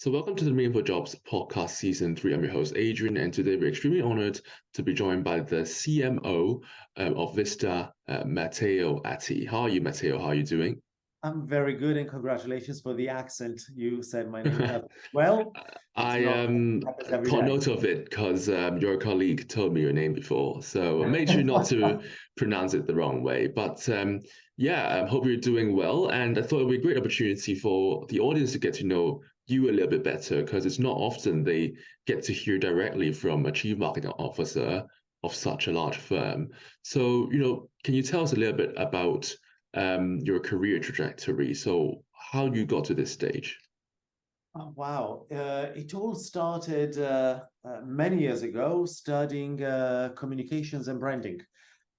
So, welcome to the Meaningful Jobs podcast season 3. I'm your host, Adrian, and today we're extremely honored to be joined by the CMO of Vista, Matteo Atti. How are you, Matteo? How are you doing? I'm very good, and congratulations for the accent. You said my name perfect. Well, it's I not happens every caught day. note of it because your colleague told me your name before, so I made sure not to pronounce it the wrong way. But I hope you're doing well, and I thought it would be a great opportunity for the audience to get to know you a little bit better because it's not often they get to hear directly from a chief marketing officer of such a large firm. So, can you tell us a little bit about your career trajectory? So, how you got to this stage? Oh, wow. It all started many years ago studying communications and branding.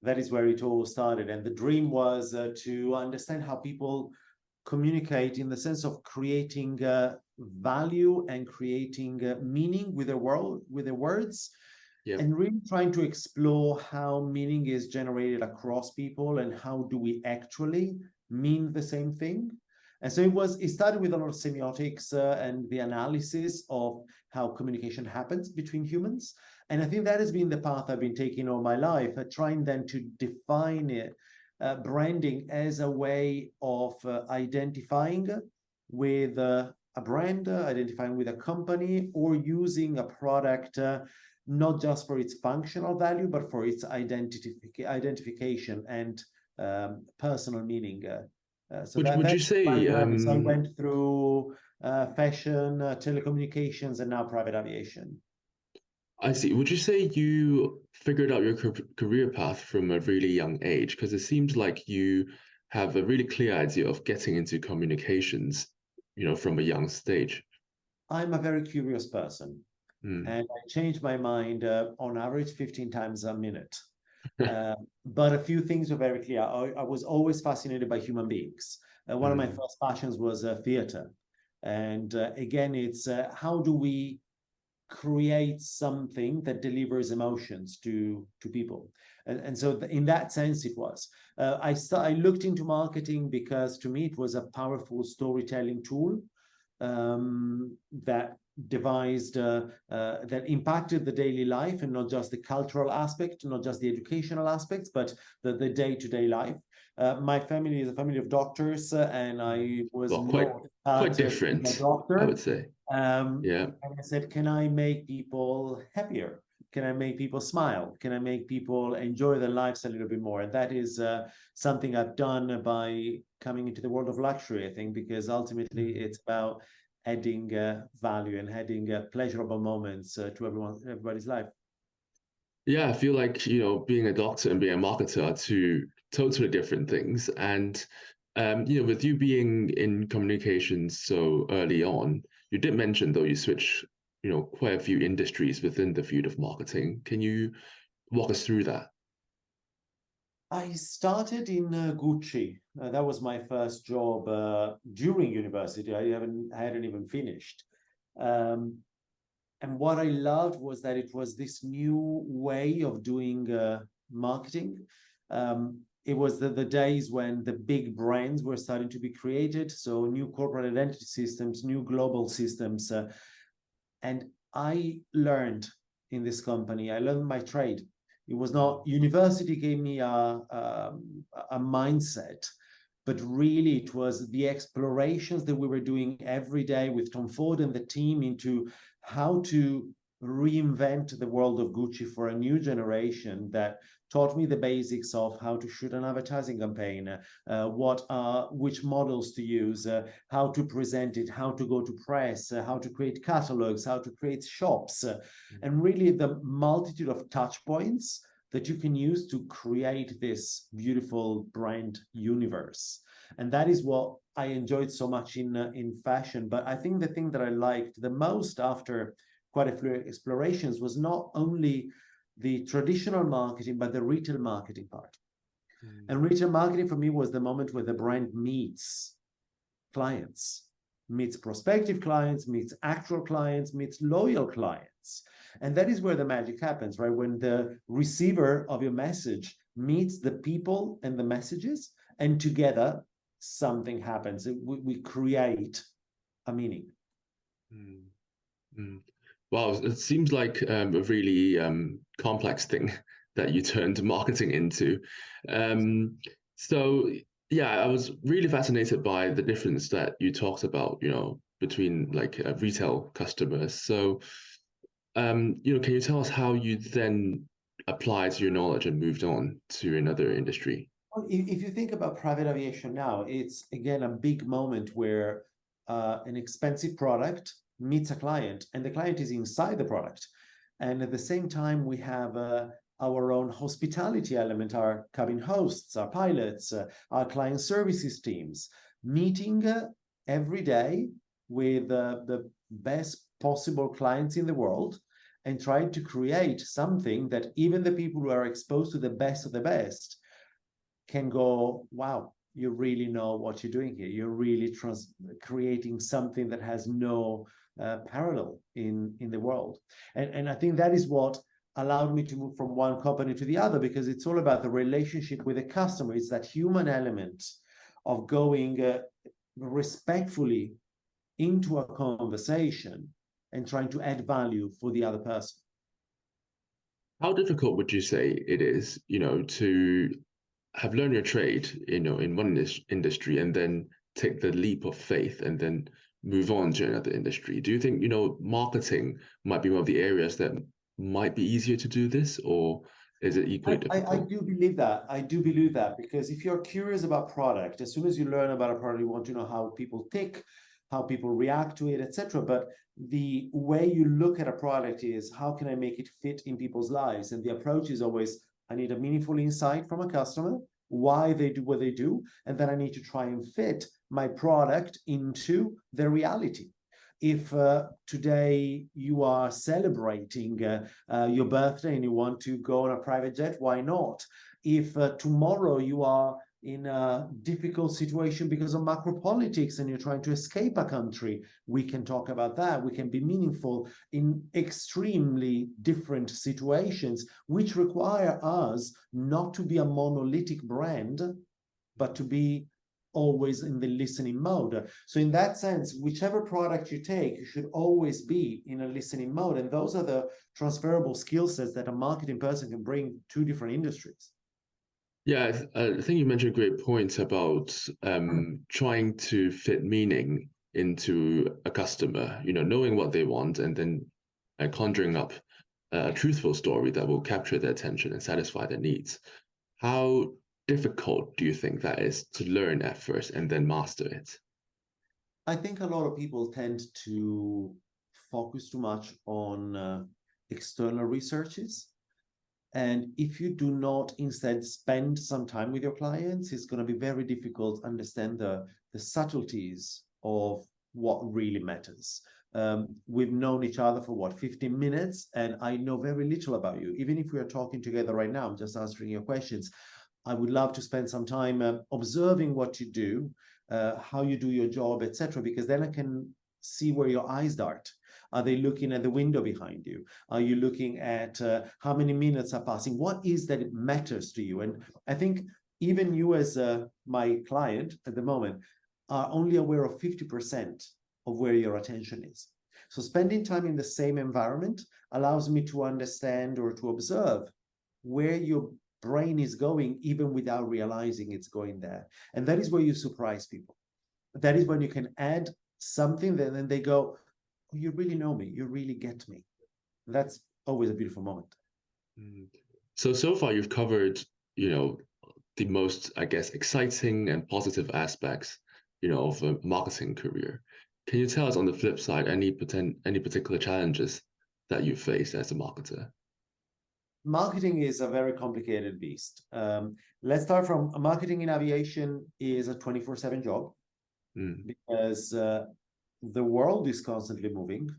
That is where it all started. And the dream was to understand how people communicate in the sense of creating value and creating meaning with their world, with their words, Yeah. and really trying to explore how meaning is generated across people and how do we actually mean the same thing. And so it started with a lot of semiotics and the analysis of how communication happens between humans. And I think that has been the path I've been taking all my life, trying then to define it, branding as a way of identifying with a brand, identifying with a company, or using a product not just for its functional value, but for its identification and personal meaning. So Would you that's my say journey. So I went through fashion, telecommunications, and now private aviation. I see. Would you say you figured out your career path from a really young age? Because it seems like you have a really clear idea of getting into communications, from a young stage. I'm a very curious person, Mm. and I change my mind on average 15 times a minute. But a few things were very clear. I was always fascinated by human beings. One of my Mm. first passions was theater. And again, it's how do we create something that delivers emotions to people? And so in that sense, it was. I looked into marketing because to me, it was a powerful storytelling tool that devised that impacted the daily life and not just the cultural aspect, not just the educational aspects, but the day-to-day life. My family is a family of doctors, and I was Well, quite not quite to be a different, I would doctor. say. Yeah. And I said, can I make people happier? Can I make people smile? Can I make people enjoy their lives a little bit more? And that is something I've done by coming into the world of luxury, I think, because ultimately it's about adding value and adding pleasurable moments to everybody's life. Yeah, I feel like, being a doctor and being a marketer are two totally different things. And, with you being in communications so early on, you did mention though you switched, quite a few industries within the field of marketing. Can you walk us through that? I started in Gucci. That was my first job during university. I hadn't even finished. Um, and what I loved was that it was this new way of doing marketing. It was the days when the big brands were starting to be created, so new corporate identity systems, new global systems, and I learned in this company. I learned my trade. It was not university gave me a mindset, but really it was the explorations that we were doing every day with Tom Ford and the team into how to reinvent the world of Gucci for a new generation that taught me the basics of how to shoot an advertising campaign, which models to use, how to present it, how to go to press, how to create catalogs, how to create shops, and really the multitude of touch points that you can use to create this beautiful brand universe. And that is what I enjoyed so much in fashion. But I think the thing that I liked the most after quite a few explorations was not only the traditional marketing, but the retail marketing part. And retail marketing for me was the moment where the brand meets clients, meets prospective clients, meets actual clients, meets loyal clients. And that is where the magic happens, right? When the receiver of your message meets the people and the messages, and together something happens. We create a meaning. Mm. Wow, it seems like a really complex thing that you turned marketing into. Um, so yeah, I was really fascinated by the difference that you talked about, between like retail customers. So can you tell us how you then applied your knowledge and moved on to another industry? Well, if you think about private aviation now, it's again a big moment where an expensive product meets a client, and the client is inside the product. And at the same time, we have our own hospitality element, our cabin hosts, our pilots, our client services teams, meeting every day with the best possible clients in the world and trying to create something that even the people who are exposed to the best of the best can go, wow, you really know what you're doing here. You're really creating something that has no parallel in the world. And I think that is what allowed me to move from one company to the other, because it's all about the relationship with the customer. It's that human element of going respectfully into a conversation and trying to add value for the other person. How difficult would you say it is, to have learned your trade, in one industry and then take the leap of faith and then move on to another industry? Do you think, marketing might be one of the areas that might be easier to do this, or is it equally I difficult? do believe that. I do believe that, because if you're curious about product, as soon as you learn about a product, you want to know how people tick, how people react to it, etc. But the way you look at a product is, how can I make it fit in people's lives? And the approach is always, I need a meaningful insight from a customer, why they do what they do, and then I need to try and fit my product into their reality. If today you are celebrating your birthday and you want to go on a private jet, why not? If tomorrow you are in a difficult situation because of macro politics and you're trying to escape a country, we can talk about that. We can be meaningful in extremely different situations, which require us not to be a monolithic brand, but to be always in the listening mode. So in that sense, whichever product you take, you should always be in a listening mode. And those are the transferable skill sets that a marketing person can bring to different industries. Yeah, I think you mentioned a great point about trying to fit meaning into a customer, knowing what they want and then conjuring up a truthful story that will capture their attention and satisfy their needs. How difficult do you think that is to learn at first and then master it? I think a lot of people tend to focus too much on external researches. And if you do not instead spend some time with your clients, it's going to be very difficult to understand the subtleties of what really matters. We've known each other for what, 15 minutes, and I know very little about you. Even if we are talking together right now, I'm just answering your questions. I would love to spend some time observing what you do, how you do your job, etc., because then I can see where your eyes dart. Are they looking at the window behind you? Are you looking at how many minutes are passing? What is that it matters to you? And I think even you as my client at the moment are only aware of 50% of where your attention is. So spending time in the same environment allows me to understand or to observe where your brain is going, even without realizing it's going there. And that is where you surprise people. That is when you can add something that then they go, oh, you really know me, you really get me. That's always a beautiful moment. Mm. So far you've covered, the most, I guess, exciting and positive aspects, of a marketing career. Can you tell us on the flip side any particular challenges that you faced as a marketer? Marketing is a very complicated beast. Let's start from marketing in aviation is a 24/7 job, Mm. because the world is constantly moving.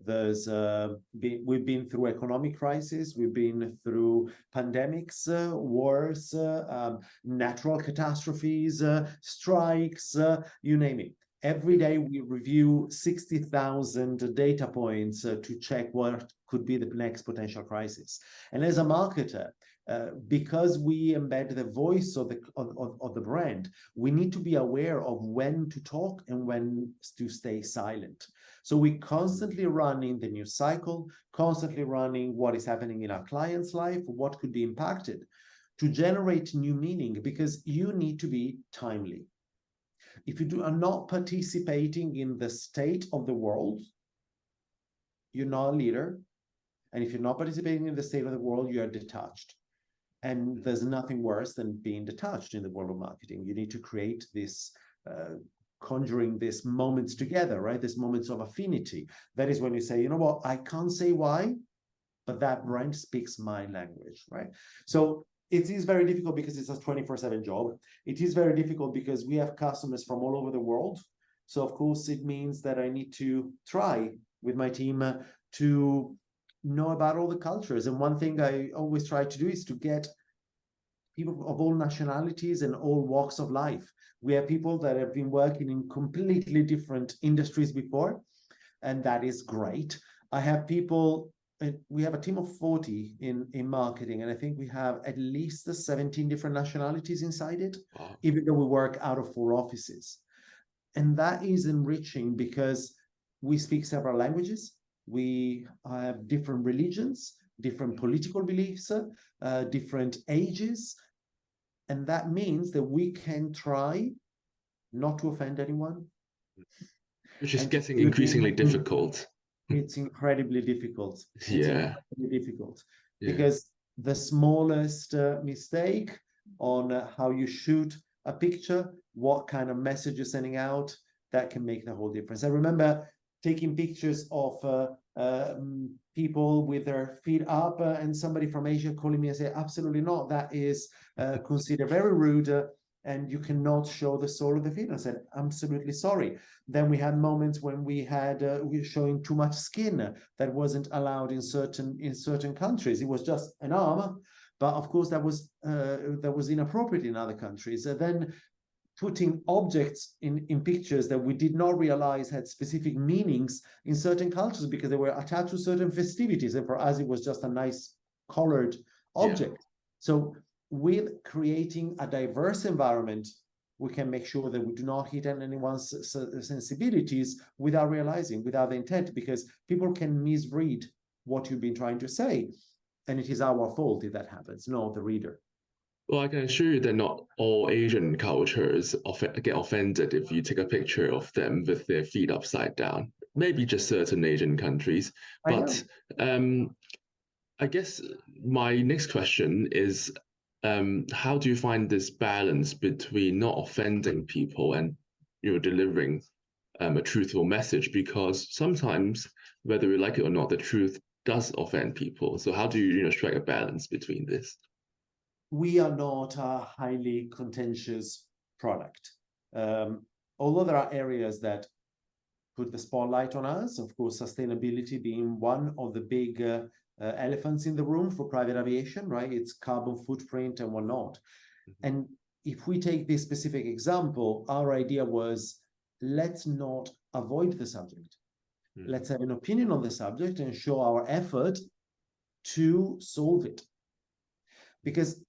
We've been through economic crisis, we've been through pandemics, wars, natural catastrophes, strikes, you name it. Every day we review 60,000 data points to check what could be the next potential crisis. And as a marketer, because we embed the voice of the brand, we need to be aware of when to talk and when to stay silent. So we constantly running the news cycle, constantly running what is happening in our client's life, what could be impacted to generate new meaning, because you need to be timely. If you are not participating in the state of the world, you're not a leader. And if you're not participating in the state of the world, you are detached. And there's nothing worse than being detached in the world of marketing. You need to create this, conjuring these moments together, right? These moments of affinity. That is when you say, you know what, I can't say why, but that brand speaks my language, right? So it is very difficult because it's a 24/7 job. It is very difficult because we have customers from all over the world. So of course it means that I need to try with my team to know about all the cultures. And one thing I always try to do is to get people of all nationalities and all walks of life. We have people that have been working in completely different industries before, and that is great. I have people, we have a team of 40 in marketing, and I think we have at least 17 different nationalities inside it, Wow. even though we work out of 4 offices. And that is enriching because we speak several languages. We have different religions, different political beliefs, different ages. And that means that we can try not to offend anyone. Which is And getting increasingly difficult. It's incredibly difficult. It's Yeah. incredibly difficult Yeah. because the smallest mistake on how you shoot a picture, what kind of message you're sending out, that can make the whole difference. I remember taking pictures of people with their feet up and somebody from Asia calling me and say, absolutely not, that is considered very rude and you cannot show the sole of the feet. I said, absolutely sorry. Then we had moments when we were showing too much skin that wasn't allowed in certain countries. It was just an arm, but of course that was inappropriate in other countries. Then putting objects in pictures that we did not realize had specific meanings in certain cultures because they were attached to certain festivities, and for us it was just a nice colored object. Yeah. So with creating a diverse environment, we can make sure that we do not hit anyone's sensibilities without realizing, without the intent, because people can misread what you've been trying to say, and it is our fault if that happens, not the reader. Well, I can assure you that not all Asian cultures get offended if you take a picture of them with their feet upside down. Maybe just certain Asian countries. But I guess my next question is, how do you find this balance between not offending people and delivering a truthful message? Because sometimes, whether we like it or not, the truth does offend people. So how do you strike a balance between this? We are not a highly contentious product. Although there are areas that put the spotlight on us, of course, sustainability being one of the big elephants in the room for private aviation, right? It's carbon footprint and whatnot. Mm-hmm. And if we take this specific example, our idea was, let's not avoid the subject. Mm-hmm. Let's have an opinion on the subject and show our effort to solve it. Because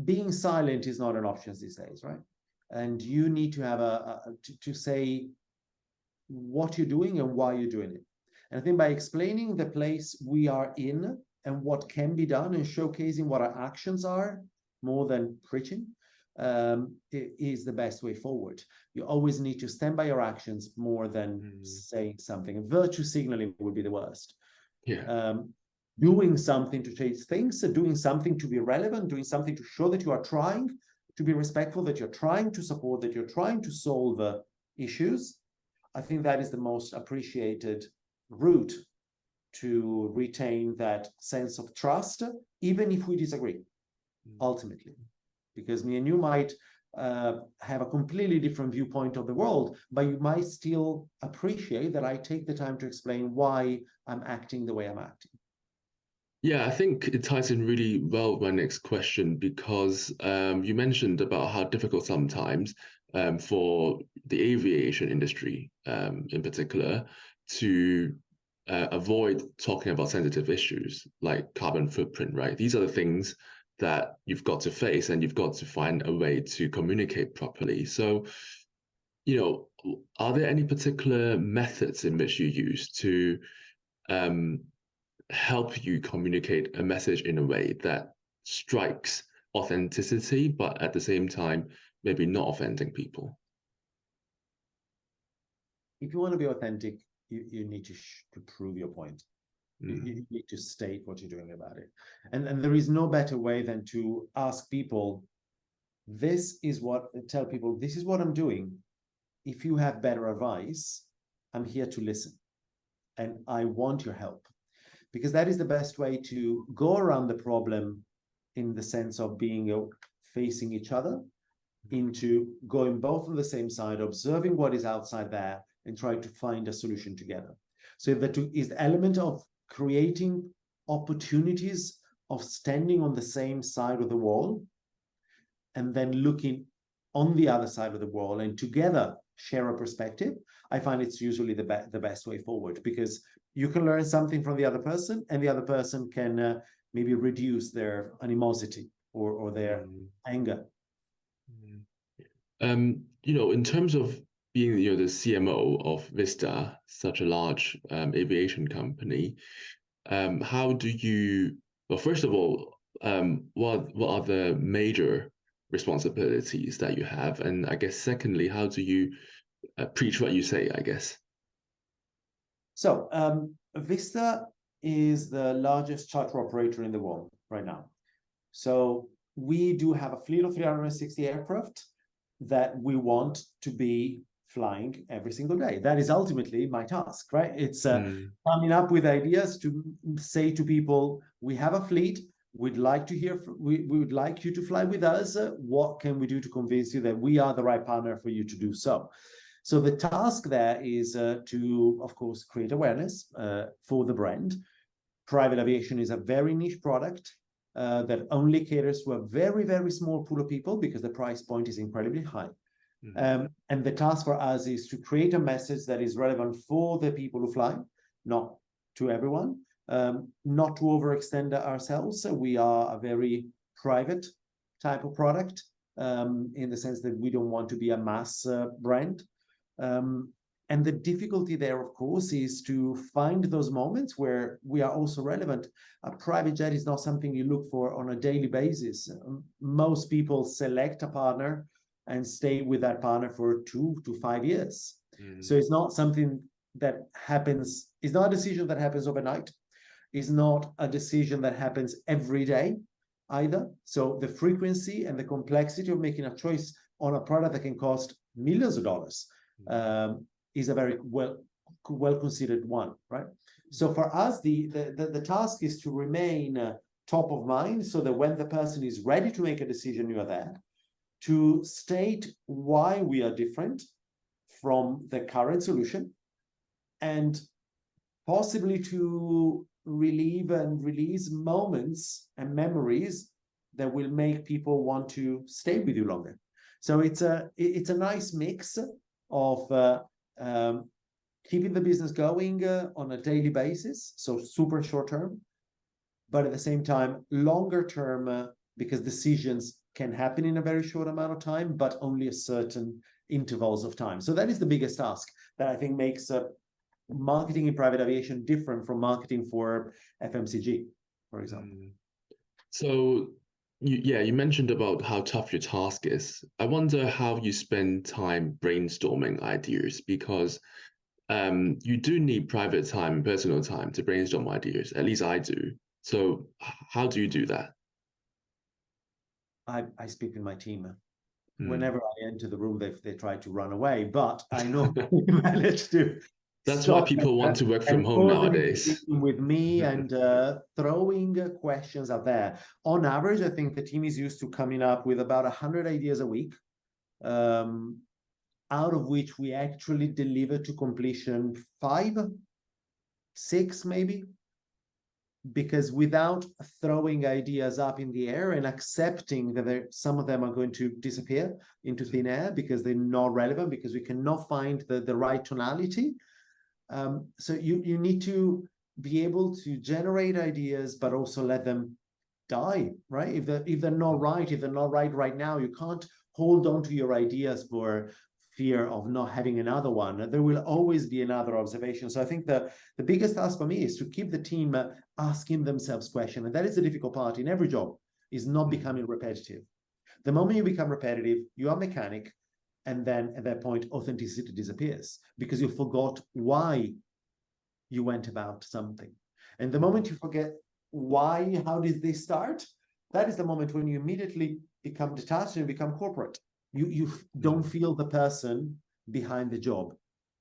being silent is not an option these days, right? And you need to have to say what you're doing and why you're doing it. And I think by explaining the place we are in and what can be done and showcasing what our actions are, more than preaching, it is the best way forward. You always need to stand by your actions more than saying something. And virtue signaling would be the worst. Yeah. Doing something to change things, doing something to be relevant, doing something to show that you are trying to be respectful, that you're trying to support, that you're trying to solve issues. I think that is the most appreciated route to retain that sense of trust, even if we disagree, ultimately. Because me and you might have a completely different viewpoint of the world, but you might still appreciate that I take the time to explain why I'm acting the way I'm acting. Yeah, I think it ties in really well with my next question because you mentioned about how difficult sometimes for the aviation industry in particular to avoid talking about sensitive issues like carbon footprint, right? These are the things that you've got to face and you've got to find a way to communicate properly. So, are there any particular methods in which you use to help you communicate a message in a way that strikes authenticity, but at the same time, maybe not offending people? If you want to be authentic, you need to prove your point. You need to state what you're doing about it. And there is no better way than to ask people, tell people, this is what I'm doing. If you have better advice, I'm here to listen. And I want your help. Because that is the best way to go around the problem in the sense of being facing each other, into going both on the same side, observing what is outside there, and trying to find a solution together. So that is the element of creating opportunities of standing on the same side of the wall and then looking on the other side of the wall and together share a perspective. I find it's usually the best way forward, because you can learn something from the other person, and the other person can maybe reduce their animosity or their anger. In terms of being the CMO of Vista, such a large aviation company, how do you, well, first of all, what are the major responsibilities that you have? And I guess secondly, how do you preach what you say, I guess? So Vista is the largest charter operator in the world right now. So we do have a fleet of 360 aircraft that we want to be flying every single day. That is ultimately my task, right? It's coming up with ideas to say to people, we have a fleet, we'd like to hear, we would like you to fly with us. What can we do to convince you that we are the right partner for you to do so? So the task there is to, of course, create awareness for the brand. Private aviation is a very niche product that only caters to a very, very small pool of people because the price point is incredibly high. And the task for us is to create a message that is relevant for the people who fly, not to everyone, not to overextend ourselves. So we are a very private type of product in the sense that we don't want to be a mass brand. And the difficulty there, of course, is to find those moments where we are also relevant. A private jet is not something you look for on a daily basis. Most people select a partner and stay with that partner for 2 to 5 years. So it's not something that happens, it's not a decision that happens overnight. It's not a decision that happens every day either. So the frequency and the complexity of making a choice on a product that can cost millions of dollars is a very well considered one, right? So for us, the task is to remain top of mind, so that when the person is ready to make a decision, you are there to state why we are different from the current solution, and possibly to relieve and release moments and memories that will make people want to stay with you longer. So it's a nice mix of keeping the business going on a daily basis, so super short term, but at the same time longer term, because decisions can happen in a very short amount of time, but only a certain intervals of time. So that is the biggest task that I think makes marketing in private aviation different from marketing for FMCG, for example. So you mentioned about how tough your task is. I wonder how you spend time brainstorming ideas, because you do need private time, personal time to brainstorm ideas. At least I do. So how do you do that? I speak with my team. Whenever I enter the room, they try to run away, but I know we manage to. That's why people want to work from home nowadays. With me and throwing questions out there. On average, I think the team is used to coming up with about 100 ideas a week, out of which we actually deliver to completion 5, 6 maybe. Because without throwing ideas up in the air and accepting that some of them are going to disappear into thin air because they're not relevant, because we cannot find the right tonality. So you need to be able to generate ideas, but also let them die, right? If they're not right, if they're not right now, you can't hold on to your ideas for fear of not having another one. There will always be another observation. So I think the biggest task for me is to keep the team asking themselves questions. And that is the difficult part in every job, is not becoming repetitive. The moment you become repetitive, you are mechanic. And then at that point, authenticity disappears because you forgot why you went about something. And the moment you forget why, how did this start? That is the moment when you immediately become detached and become corporate. You don't feel the person behind the job.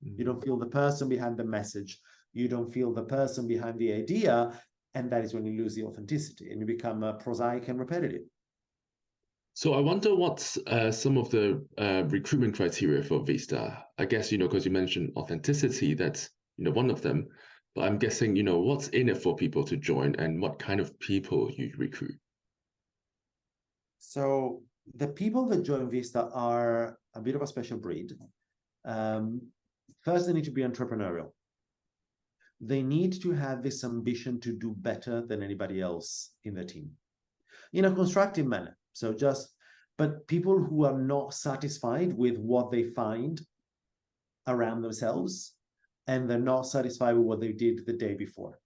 You don't feel the person behind the message. You don't feel the person behind the idea. And that is when you lose the authenticity and you become prosaic and repetitive. So I wonder what's some of the recruitment criteria for Vista. I guess, because you mentioned authenticity, that's, one of them. But I'm guessing, what's in it for people to join and what kind of people you recruit? So the people that join Vista are a bit of a special breed. First, they need to be entrepreneurial. They need to have this ambition to do better than anybody else in the team in a constructive manner. But people who are not satisfied with what they find around themselves and they're not satisfied with what they did the day before.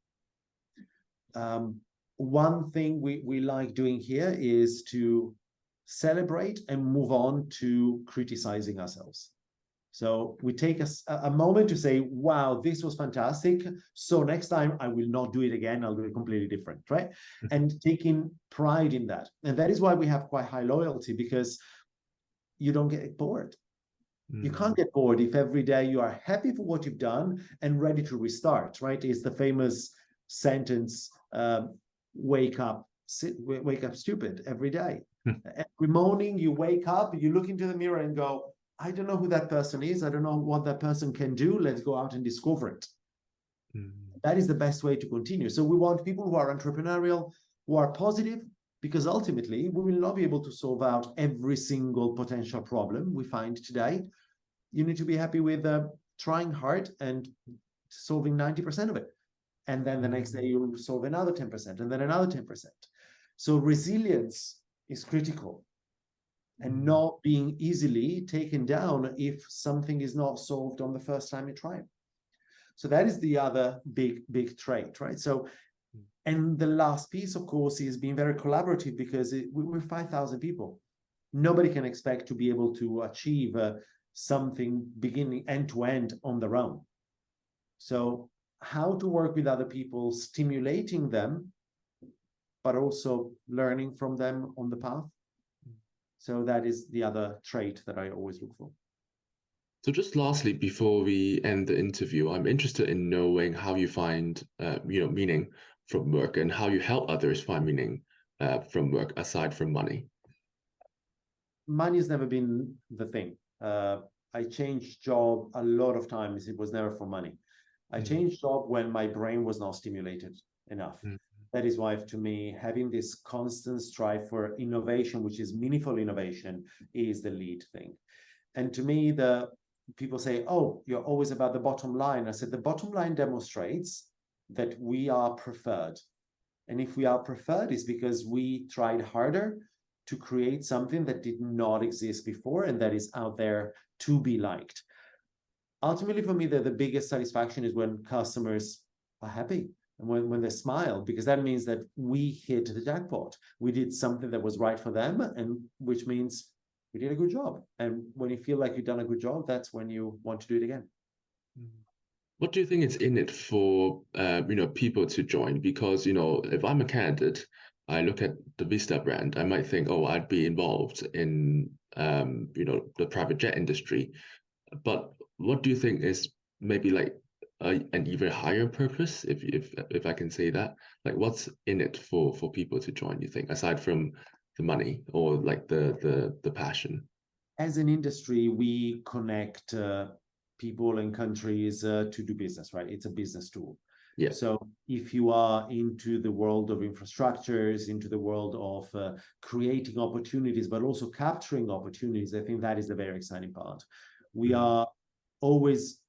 One thing we like doing here is to celebrate and move on to criticizing ourselves. So we take a moment to say, wow, this was fantastic. So next time I will not do it again. I'll do it completely different, right? And taking pride in that. And that is why we have quite high loyalty, because you don't get bored. You can't get bored if every day you are happy for what you've done and ready to restart, right? It's the famous sentence, wake up stupid every day. Every morning you wake up, you look into the mirror and go, I don't know who that person is. I don't know what that person can do. Let's go out and discover it. That is the best way to continue. So we want people who are entrepreneurial, who are positive, because ultimately we will not be able to solve out every single potential problem we find today. You need to be happy with trying hard and solving 90% of it. And then the next day you'll solve another 10% and then another 10%. So resilience is critical. And not being easily taken down if something is not solved on the first time you try it. So that is the other big trait, right? So, and the last piece, of course, is being very collaborative, because we're 5,000 people. Nobody can expect to be able to achieve something beginning end to end on their own. So how to work with other people, stimulating them, but also learning from them on the path. So that is the other trait that I always look for. So just lastly, before we end the interview, I'm interested in knowing how you find, meaning from work and how you help others find meaning from work aside from money. Money has never been the thing. I changed job a lot of times. It was never for money. I changed job when my brain was not stimulated enough. That is why, to me, having this constant strive for innovation, which is meaningful innovation, is the lead thing. And to me, the people say, oh, you're always about the bottom line. I said, the bottom line demonstrates that we are preferred. And if we are preferred, it's because we tried harder to create something that did not exist before and that is out there to be liked. Ultimately, for me, the biggest satisfaction is when customers are happy and when they smile, because that means that we hit the jackpot. We did something that was right for them, and which means we did a good job. And when you feel like you've done a good job, that's when you want to do it again. What do you think is in it for people to join? Because if I'm a candidate, I look at the Vista brand, I might think, oh, I'd be involved in the private jet industry. But what do you think is maybe like an even higher purpose, if I can say that? Like, what's in it for people to join, you think, aside from the money or like the passion? As an industry, we connect people and countries to do business, right? It's a business tool. Yeah. So if you are into the world of infrastructures, into the world of creating opportunities, but also capturing opportunities, I think that is the very exciting part. We are always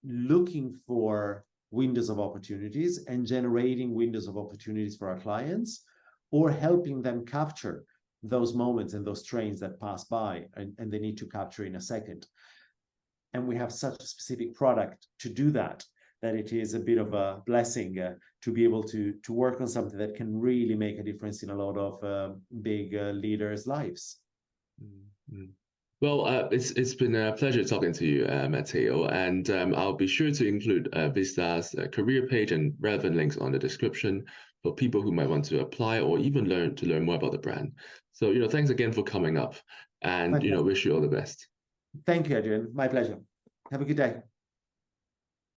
looking for windows of opportunities and generating windows of opportunities for our clients, or helping them capture those moments and those trains that pass by and they need to capture in a second. and we have such a specific product to do that, that it is a bit of a blessing to be able to work on something that can really make a difference in a lot of big leaders' lives. Mm-hmm. Well, it's been a pleasure talking to you, Matteo, and I'll be sure to include Vista's career page and relevant links on the description for people who might want to apply or even learn more about the brand. So, thanks again for coming up, and Fantastic. wish you all the best. Thank you, Adrian. My pleasure. Have a good day.